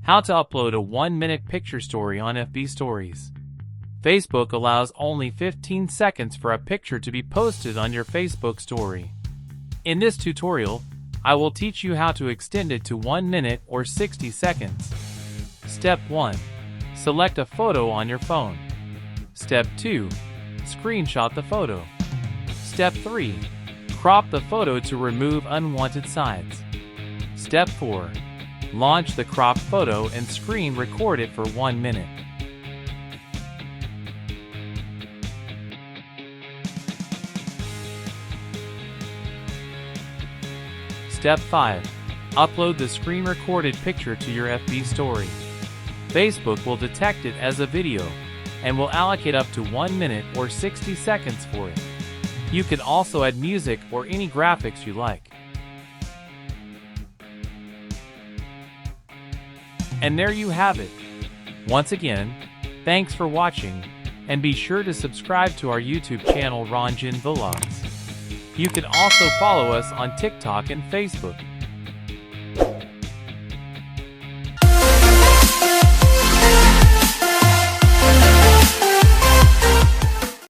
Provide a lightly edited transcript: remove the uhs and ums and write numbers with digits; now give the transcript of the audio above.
How to upload a 1-minute picture story on FB Stories. Facebook allows only 15 seconds for a picture to be posted on your Facebook story. In this tutorial, I will teach you how to extend it to 1 minute or 60 seconds. Step 1. Select a photo on your phone. Step 2. Screenshot the photo. Step 3. Crop the photo to remove unwanted sides. Step 4. Launch the cropped photo and screen record it for 1 minute. Step 5. Upload the screen-recorded picture to your FB story. Facebook will detect it as a video and will allocate up to 1 minute or 60 seconds for it. You can also add music or any graphics you like. And there you have it. Once again, thanks for watching, and be sure to subscribe to our YouTube channel Ranjan Vlogs. You can also follow us on TikTok and Facebook.